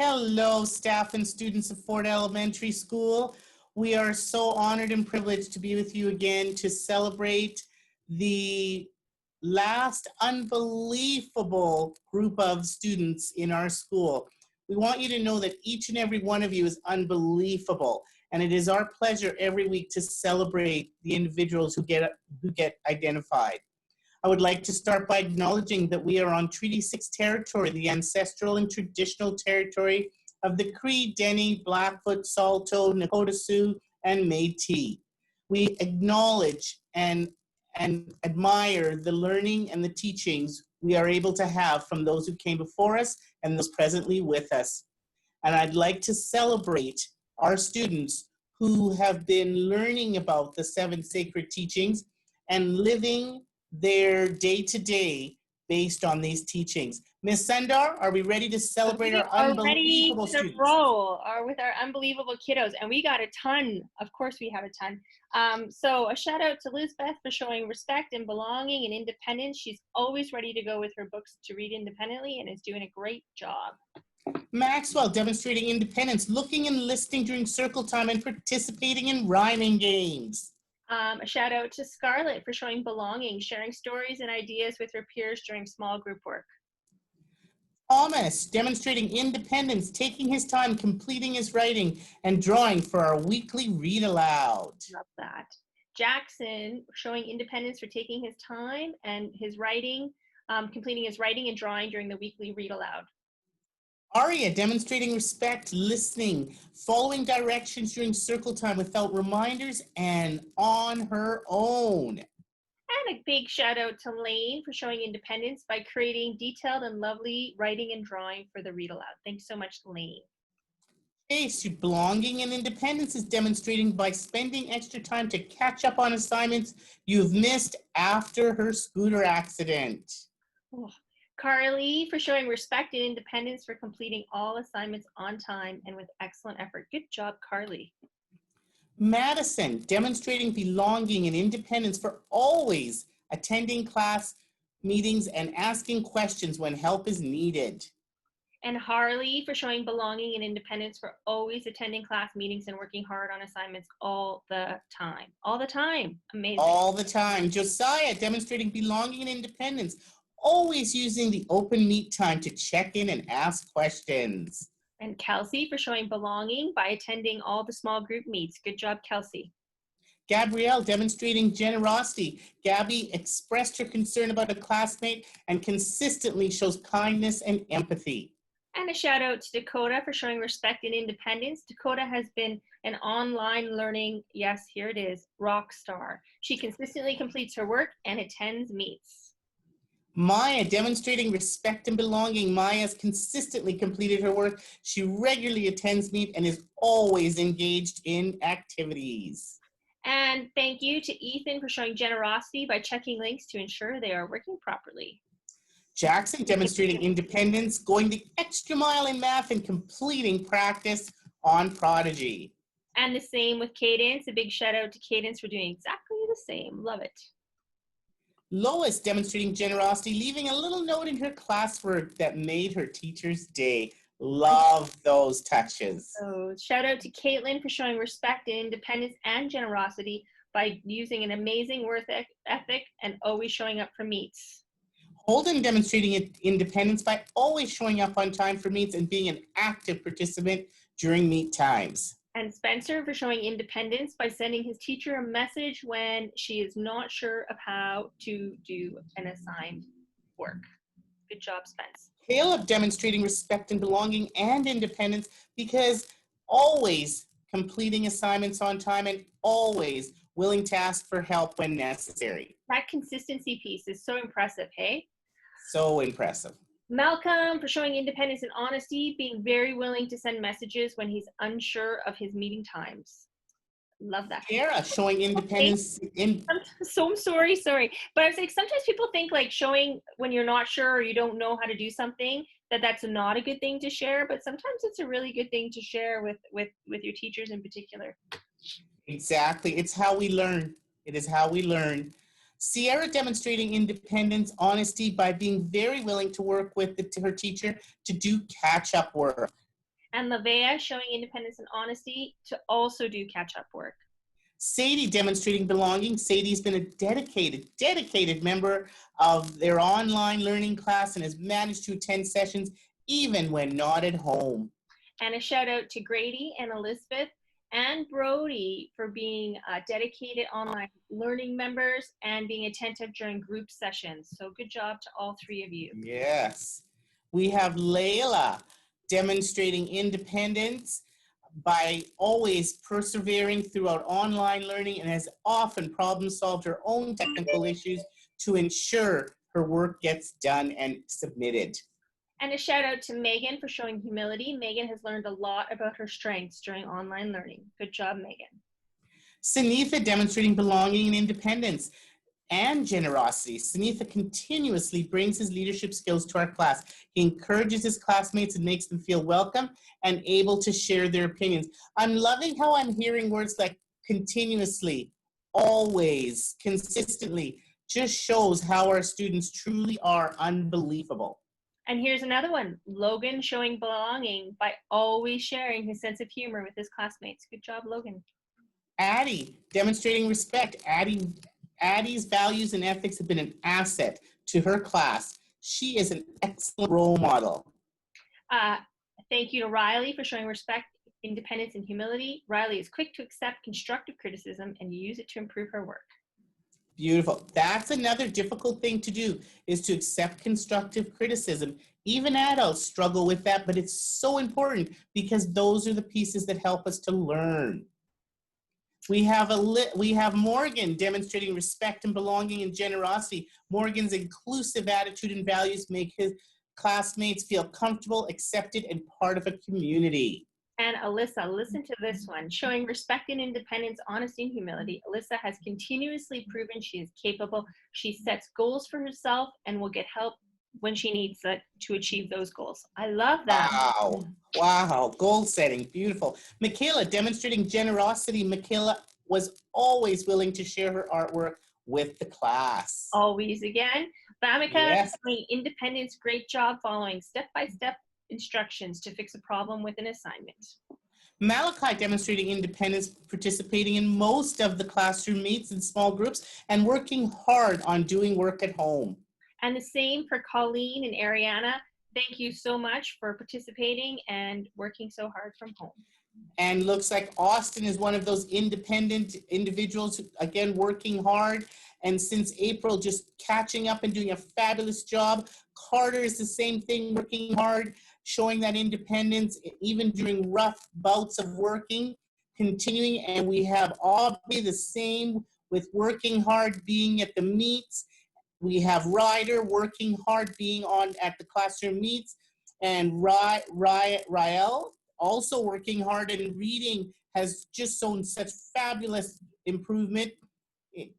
Hello, staff and students of Fort Elementary School. We are so honored and privileged to be with you again to celebrate the last unbelievable group of students in our school. We want you to know that each and every one of you is unbelievable, and it is our pleasure every week to celebrate the individuals who get identified. I would like to start by acknowledging that we are on Treaty 6 territory, the ancestral and traditional territory of the Cree, Dene, Blackfoot, Saulteaux, Nakota Sioux, and Métis. We acknowledge and admire the learning and the teachings we are able to have from those who came before us and those presently with us. And I'd like to celebrate our students who have been learning about the 7 sacred teachings and living their day-to-day based on these teachings. Ms. Sundar, are we ready to celebrate our unbelievable students? Roll with our unbelievable kiddos, and we got a ton. Of course we have a ton. So a shout out to Lisbeth for showing respect and belonging and independence. She's always ready to go with her books to read independently and is doing a great job. Maxwell, demonstrating independence, looking and listening during circle time and participating in rhyming games. A shout out to Scarlett for showing belonging, sharing stories and ideas with her peers during small group work. Thomas, demonstrating independence, taking his time, completing his writing and drawing for our weekly read aloud. Love that. Jackson, showing independence for taking his time and his writing, completing his writing and drawing during the weekly read aloud. Aria, demonstrating respect, listening, following directions during circle time without reminders and on her own. And a big shout out to Lane for showing independence by creating detailed and lovely writing and drawing for the read aloud. Thanks so much, Lane. Chase, belonging and independence is demonstrating by spending extra time to catch up on assignments you've missed after her scooter accident. Oh. Carly for showing respect and independence for completing all assignments on time and with excellent effort. Good job, Carly. Madison, demonstrating belonging and independence for always attending class meetings and asking questions when help is needed. And Harley for showing belonging and independence for always attending class meetings and working hard on assignments all the time. All the time. Amazing. All the time. Josiah, demonstrating belonging and independence, always using the open meet time to check in and ask questions. And Kelsey for showing belonging by attending all the small group meets. Good job, Kelsey. Gabrielle, demonstrating generosity. Gabby expressed her concern about a classmate and consistently shows kindness and empathy. And a shout out to Dakota for showing respect and independence. Dakota has been an online learning, yes, here it is, rock star. She consistently completes her work and attends meets. Maya, demonstrating respect and belonging. Maya's consistently completed her work. She regularly attends meet and is always engaged in activities. And thank you to Ethan for showing generosity by checking links to ensure they are working properly. Jackson, demonstrating independence, going the extra mile in math and completing practice on Prodigy. And the same with Cadence. A big shout out to Cadence for doing exactly the same. Love it. Lois, demonstrating generosity, leaving a little note in her classwork that made her teacher's day. Love those touches. So shout out to Caitlin for showing respect and independence and generosity by using an amazing work ethic and always showing up for meets. Holden, demonstrating independence by always showing up on time for meets and being an active participant during meet times. And Spencer for showing independence by sending his teacher a message when she is not sure of how to do an assigned work. Good job, Spence. Caleb, demonstrating respect and belonging and independence because always completing assignments on time and always willing to ask for help when necessary. That consistency piece is so impressive, hey? So impressive. Malcolm for showing independence and honesty, being very willing to send messages when he's unsure of his meeting times. Love that. Kara, showing independence in... I'm sorry. But I was like, sometimes people think like showing when you're not sure or you don't know how to do something, that's not a good thing to share, but sometimes it's a really good thing to share with your teachers in particular. Exactly. It's how we learn. It is how we learn. Sierra demonstrating independence, honesty by being very willing to work with her teacher to do catch-up work. And Lavea showing independence and honesty to also do catch-up work. Sadie demonstrating belonging. Sadie's been a dedicated member of their online learning class and has managed to attend sessions even when not at home. And a shout out to Grady and Elizabeth and Brody for being dedicated online learning members and being attentive during group sessions. So good job to all three of you. Yes. We have Layla demonstrating independence by always persevering throughout online learning and has often problem solved her own technical issues to ensure her work gets done and submitted. And a shout out to Megan for showing humility. Megan has learned a lot about her strengths during online learning. Good job, Megan. Sanitha demonstrating belonging and independence and generosity. Sanitha continuously brings his leadership skills to our class. He encourages his classmates and makes them feel welcome and able to share their opinions. I'm loving how I'm hearing words like continuously, always, consistently. Just shows how our students truly are unbelievable. And here's another one. Logan showing belonging by always sharing his sense of humor with his classmates. Good job, Logan. Addie demonstrating respect. Addie's values and ethics have been an asset to her class. She is an excellent role model. Thank you to Riley for showing respect, independence, and humility. Riley is quick to accept constructive criticism and use it to improve her work. Beautiful. That's another difficult thing to do, is to accept constructive criticism. Even adults struggle with that, but it's so important because those are the pieces that help us to learn. We have Morgan demonstrating respect and belonging and generosity. Morgan's inclusive attitude and values make his classmates feel comfortable, accepted, and part of a community. And Alyssa, listen to this one. Showing respect and independence, honesty, and humility. Alyssa has continuously proven she is capable. She sets goals for herself and will get help when she needs it to achieve those goals. I love that. Wow. Goal setting. Beautiful. Michaela demonstrating generosity. Michaela was always willing to share her artwork with the class. Always again. Bamika, Yes. independence, great job following step-by-step instructions to fix a problem with an assignment. Malachi demonstrating independence, participating in most of the classroom meets in small groups, and working hard on doing work at home. And the same for Colleen and Ariana. Thank you so much for participating and working so hard from home. And looks like Austin is one of those independent individuals, again, working hard. And since April, just catching up and doing a fabulous job. Carter is the same thing, working hard, showing that independence, even during rough bouts of working, continuing. And we have Aubrey, the same, with working hard, being at the meets. We have Ryder working hard, being on at the classroom meets. And Rael also working hard and reading has just shown such fabulous improvement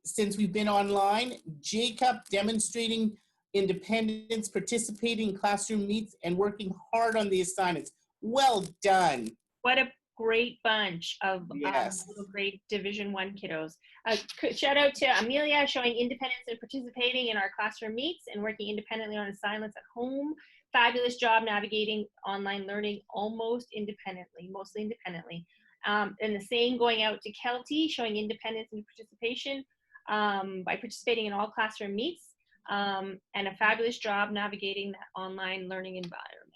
since we've been online. Jacob demonstrating independence, participating in classroom meets, and working hard on the assignments. Well done. What a great bunch of Yes. little grade Division I kiddos. Shout out to Amelia showing independence and participating in our classroom meets and working independently on assignments at home. Fabulous job navigating online learning almost independently, mostly independently. And the same going out to Kelty, showing independence and participation by participating in all classroom meets, and a fabulous job navigating that online learning environment.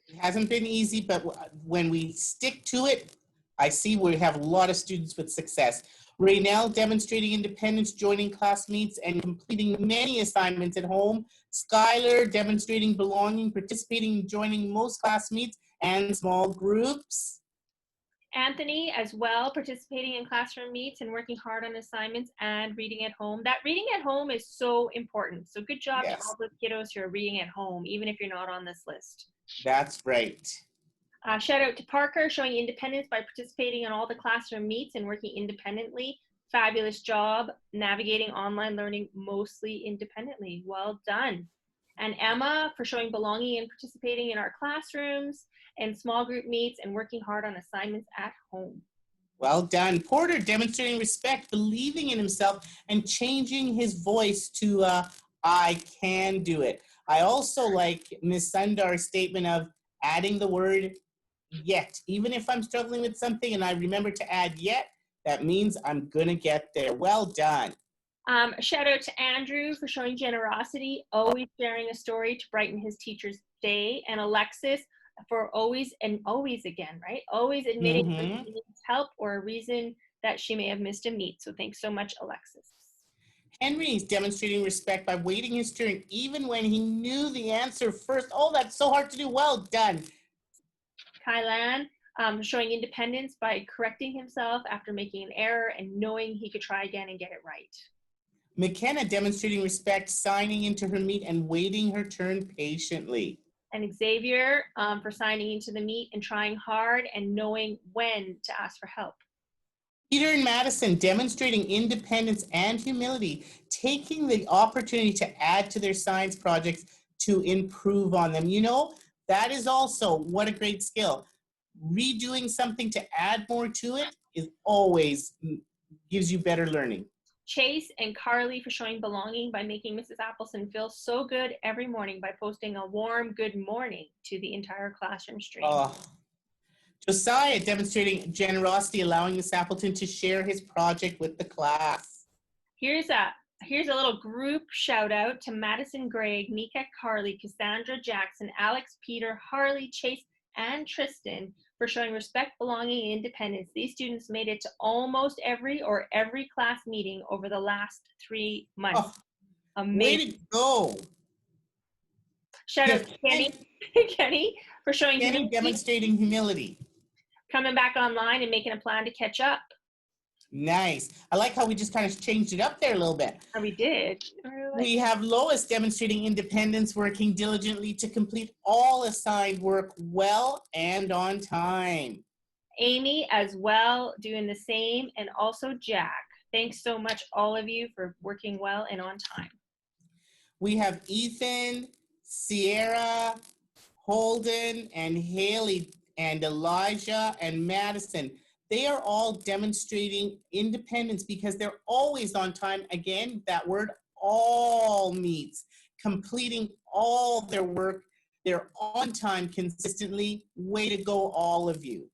It hasn't been easy, but when we stick to it, I see we have a lot of students with success. Raynell demonstrating independence, joining class meets, and completing many assignments at home. Skylar demonstrating belonging, participating and joining most class meets and small groups. Anthony as well, participating in classroom meets and working hard on assignments and reading at home. That reading at home is so important. So good job Yes. to all the kiddos who are reading at home, even if you're not on this list. That's right. Shout out to Parker, showing independence by participating in all the classroom meets and working independently. Fabulous job navigating online learning mostly independently. Well done. And Emma for showing belonging and participating in our classrooms and small group meets and working hard on assignments at home. Well done. Porter demonstrating respect, believing in himself, and changing his voice to I can do it. I also like Ms. Sundar's statement of adding the word yet. Even if I'm struggling with something and I remember to add yet, that means I'm gonna get there. Well done. A shout out to Andrew for showing generosity, always sharing a story to brighten his teacher's day, and Alexis for always and always again, right? Always admitting when Mm-hmm. she needs help or a reason that she may have missed a meet. So thanks so much, Alexis. Henry's demonstrating respect by waiting his turn even when he knew the answer first. Oh, that's so hard to do. Well done. Kylan showing independence by correcting himself after making an error and knowing he could try again and get it right. McKenna demonstrating respect, signing into her meet and waiting her turn patiently. And Xavier for signing into the meet and trying hard and knowing when to ask for help. Peter and Madison demonstrating independence and humility, taking the opportunity to add to their science projects to improve on them. You know, that is also what a great skill. Redoing something to add more to it is always gives you better learning. Chase and Carly for showing belonging by making Mrs. Appleton feel so good every morning by posting a warm good morning to the entire classroom stream. Josiah demonstrating generosity, allowing Miss Appleton to share his project with the class. Here's a little group shout out to Madison, Greg, Mika, Carly, Cassandra, Jackson, Alex, Peter, Harley, Chase, and Tristan for showing respect, belonging, and independence. These students made it to almost every class meeting over the last 3 months. Amazing. Way to go. Shout out to Kenny, Kenny for showing Kenny demonstrating humility. Coming back online and making a plan to catch up. Nice. I like how we just kind of changed it up there a little bit. And we did. We have Lois demonstrating independence, working diligently to complete all assigned work well and on time. Amy as well doing the same, and also Jack. Thanks so much, all of you, for working well and on time. We have Ethan, Sierra, Holden, and Haley, and Elijah, and Madison. They are all demonstrating independence because they're always on time. Again, that word all meets, completing all their work. They're on time consistently. Way to go, all of you.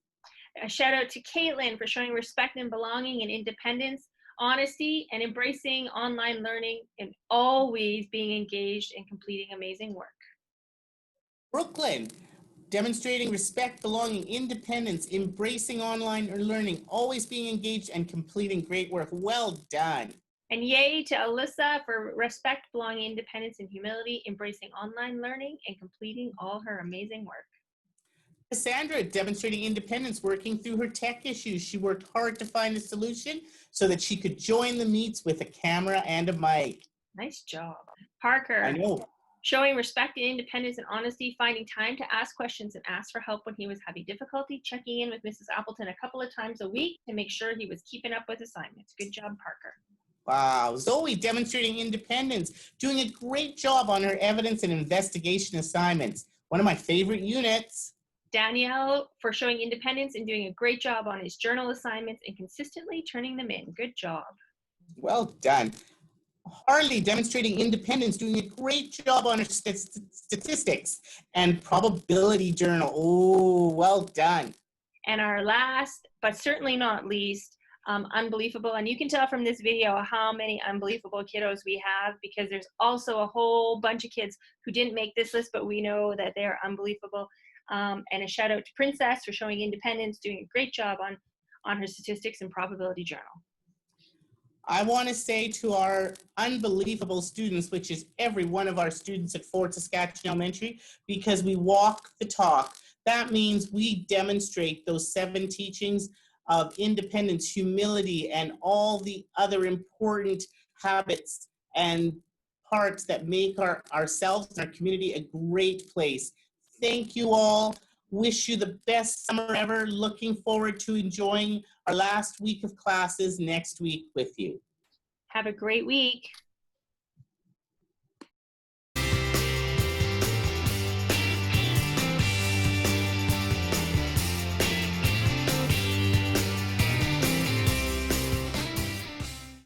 A shout out to Caitlin for showing respect and belonging and independence, honesty, and embracing online learning, and always being engaged and completing amazing work. Brooklyn, demonstrating respect, belonging, independence, embracing online learning, always being engaged and completing great work. Well done. And yay to Alyssa for respect, belonging, independence, and humility, embracing online learning and completing all her amazing work. Cassandra demonstrating independence, working through her tech issues. She worked hard to find a solution so that she could join the meets with a camera and a mic. Nice job. Parker. I know. Showing respect and independence and honesty, finding time to ask questions and ask for help when he was having difficulty, checking in with Mrs. Appleton a couple of times a week to make sure he was keeping up with assignments. Good job, Parker. Wow. Zoe demonstrating independence, doing a great job on her evidence and investigation assignments. One of my favorite units. Danielle for showing independence and doing a great job on his journal assignments and consistently turning them in. Good job. Well done. Harley demonstrating independence, doing a great job on her statistics and probability journal. Oh, well done. And our last, but certainly not least, unbelievable. And you can tell from this video how many unbelievable kiddos we have, because there's also a whole bunch of kids who didn't make this list, but we know that they're unbelievable. And a shout out to Princess for showing independence, doing a great job on her statistics and probability journal. I want to say to our unbelievable students, which is every one of our students at Fort Saskatchewan Elementary, because we walk the talk. That means we demonstrate those 7 teachings of independence, humility, and all the other important habits and parts that make ourselves and our community a great place. Thank you all. Wish you the best summer ever. Looking forward to enjoying our last week of classes next week with you. Have a great week.